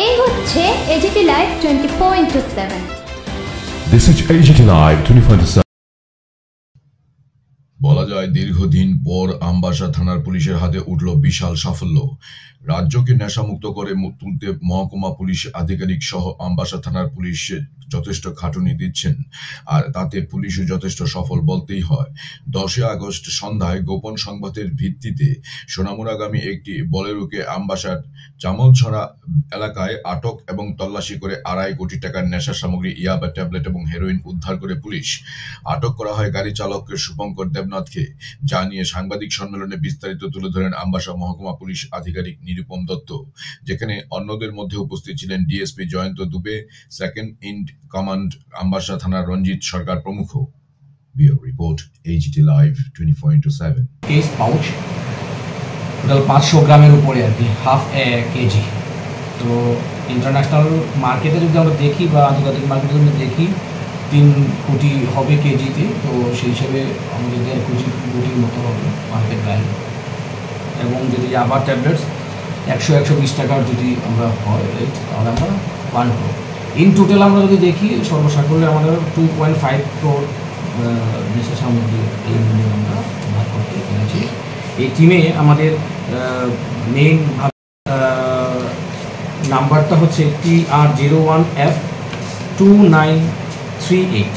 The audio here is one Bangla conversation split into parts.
এই হচ্ছে AGT live 24/7। This is AGT Live 24/7। বলা যায় দীর্ঘদিন পর আমবাসা থানার পুলিশের হাতে উঠল বিশাল সাফল্য। রাজ্যকে নেশামুক্ত করে তুলতে মহকুমা পুলিশ আধিকারিক সহ আমবাসা থানার পুলিশ যথেষ্ট খাটুনি দিচ্ছেন, আর তাতে পুলিশও যথেষ্ট সফল বলতেই হয়। 10 আগস্ট সন্ধ্যায় গোপন সংবাদের ভিত্তিতে সোনামুড়াগামী একটি বলেরোকে আমবাসার চামলছড়া এলাকায় আটক এবং তল্লাশি করে 2.5 কোটি টাকার নেশা সামগ্রী, ইয়াবা ট্যাবলেট এবং হেরোইন উদ্ধার করে পুলিশ। আটক করা হয় গাড়ি চালক শুভঙ্কর দেবনাথকে, যা নিয়ে সাংবাদিক সম্মেলনে বিস্তারিত তুলে ধরেন আমবাসা মহকুমা পুলিশ আধিকারিক নিরুপম দত্ত, যেখানে অন্যদের মধ্যে উপস্থিত ছিলেন DSP Jayanta Dubey, second in command Ambassa থানার রঞ্জিত সরকার প্রমুখ। Bureau report, AGT live 24/7। Case pouch total 500 গ্রামের উপরে আর কি, হাফ কেজি। তো ইন্টারন্যাশনাল মার্কেটে যদি আমরা দেখি বা আন্তর্জাতিক মার্কেটে যদি দেখি 3 কোটি হবে কেজিতে, তো সেই হিসেবে আমাদের 1.5 কোটির মতো হবে মার্কেট ভ্যালু। এবং যদি আবার ট্যাবলেটস 100-120 টাকার যদি আমরা হয় রেট, তাহলে আমরা 1 crore। ইন টোটাল আমরা যদি দেখি সর্বসাকুল্যে আমাদের 2.5 crore নেশা সামগ্রী এই মূল্যে আমরা ভাগ করতে পেরেছি। এই টিমে আমাদের মেইন নাম্বারটা হচ্ছে TR01F2938।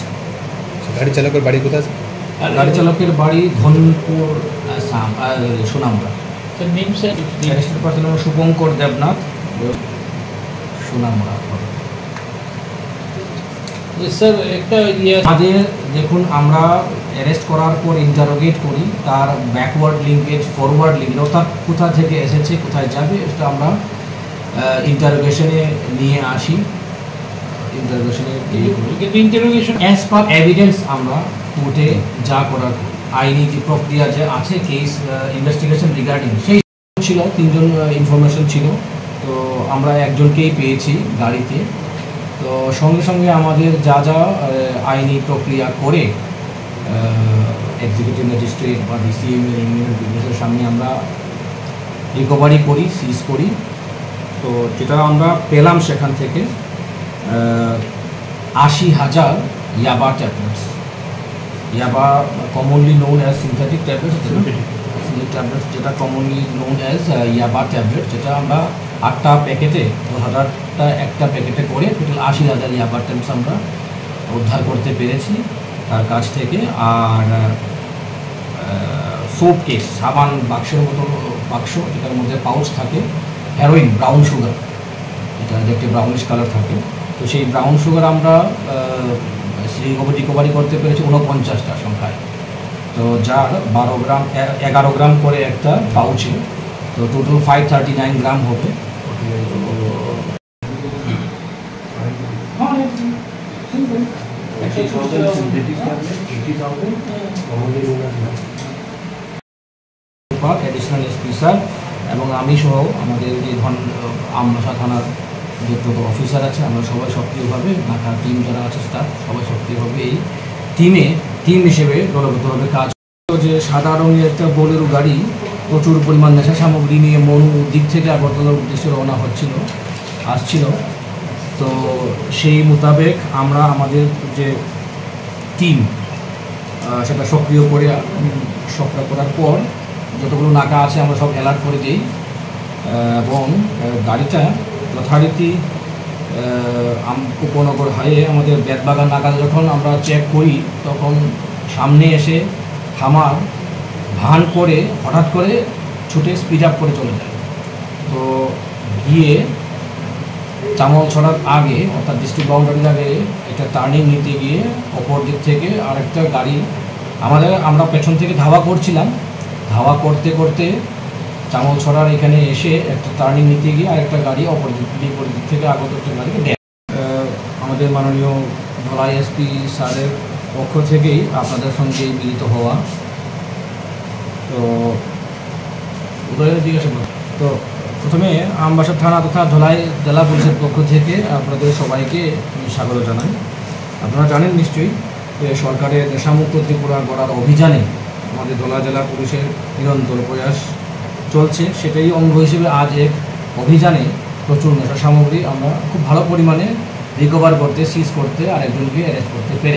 গাড়ি চালকের বাড়ি কোথায়? গাড়ি চালকের বাড়ি Dhanpur, Sonamura. Arrested person Shubhankar Debnath, Sonamura. Sir একটা আমাদের দেখুন, আমরা অ্যারেস্ট করার পর ইন্টারোগেট করি, তার ব্যাকওয়ার্ড লিঙ্কেজ, ফরওয়ার্ড লিঙ্কেজ, অর্থাৎ কোথা থেকে এসেছে কোথায় যাবে, এটা আমরা ইন্টারোগেশনে নিয়ে আসি। ইন্টারোগেশন অ্যাজ পার এভিডেন্স আমরা কোর্টে যা করার আইনি যে প্রক্রিয়া যে আছে, কেস ইনভেস্টিগেশন রিগার্ডিং সেই ছিল 3 জন ইনফরমেশন ছিল, তো আমরা একজনকেই পেয়েছি গাড়িতে। তো সঙ্গে সঙ্গে আমাদের যা যা আইনি প্রক্রিয়া করে এক্সিকিউটিভ ম্যাজিস্ট্রেট বা ডিসিএম এর ইউনিয়ন বিজনেসের সামনে আমরা রিকভারি করি, সিজ করি। তো যেটা আমরা পেলাম সেখান থেকে 80,000 ইয়াবা ট্যাবলেটস, ইয়াবা commonly known as synthetic tablets, tablets যেটা কমনলি নোন অ্যাজ ইয়াবা ট্যাবলেট, যেটা আমরা 8টা প্যাকেটে 10,000টা একটা প্যাকেটে করে টোটাল 80,000 ইয়াবা ট্যাবলেটস আমরা উদ্ধার করতে পেরেছি তার কাছ থেকে। আর সোপ কেস, সাবান বাক্সের মতো বাক্স, যেটার মধ্যে পাউচ থাকে, হেরোইন, ব্রাউন সুগার, এটা একটি ব্রাউনিশ কালার থাকে, তো সেই ব্রাউন সুগার আমরা রিকভারি করতে পেরেছি 49টা সংখ্যায়। তো যার 11 গ্রাম করে একটা পাউচে, তো টোটাল 539 গ্রাম হবে। অ্যাডিশনাল এসপি স্যার এবং আমি সহ আমাদের যে আমবাসা থানার যত অফিসার আছে, আমরা সবাই সক্রিয়ভাবে, ঢাকা টিম যারা আছে স্টাফ সবাই সক্রিয়ভাবে এই টিম হিসেবে দলবদ্ধভাবে কাজ। যে সাদা রঙের একটা বোলেরো গাড়ি প্রচুর পরিমাণ নেশা সামগ্রী নিয়ে মনু দিক থেকে আগরতলার উদ্দেশ্যে রওনা আসছিল। তো সেই মোতাবেক আমরা আমাদের যে টিম সেটা সক্রিয় করার পর যতগুলো নাকা আছে আমরা সব অ্যালার্ট করে দিই, এবং গাড়িটা যথারীতি উপনগর হাইয়ে আমাদের বেতবাগান নাকাতে যখন আমরা চেক করি, তখন সামনে এসে থামার ভান করে হঠাৎ করে ছুটে স্পিড আপ করে চলে যায়। তো গিয়ে চামল ছড়ার আগে, অর্থাৎ ডিস্ট্রিক্ট বাউন্ডারির আগে একটা টার্নিং নিতে গিয়ে অপর দিক থেকে আরেকটা গাড়ি আমরা পেছন থেকে ধাওয়া করছিলাম, ধাওয়া করতে করতে চামল ছড়ার এখানে এসে একটা টার্নিং নিতে গিয়ে আরেকটা গাড়ি অপর দিক থেকে আগত একটা গাড়িকে দেয়। আমাদের মাননীয় ধলাই এসপি স্যারের পক্ষ থেকেই আপনাদের সঙ্গে মিলিত হওয়া। তো জিজ্ঞাসা তো প্রথমে আমবাসা থানা তথা ধলাই জেলা পুলিশের পক্ষ থেকে আপনাদের সবাইকে স্বাগত জানাই। আপনারা জানেন নিশ্চয়ই যে সরকারের নেশামুক্ত ত্রিপুরা গড়ার অভিযানে আমাদের ধলাই জেলা পুলিশের নিরন্তর প্রয়াস চলছে। সেটাই অঙ্গ হিসেবে আজ এক অভিযানে প্রচুর নেশা সামগ্রী আমরা খুব ভালো পরিমাণে রিকভার করতে, সিজ করতে আর একজনকে অ্যারেস্ট করতে পেরে।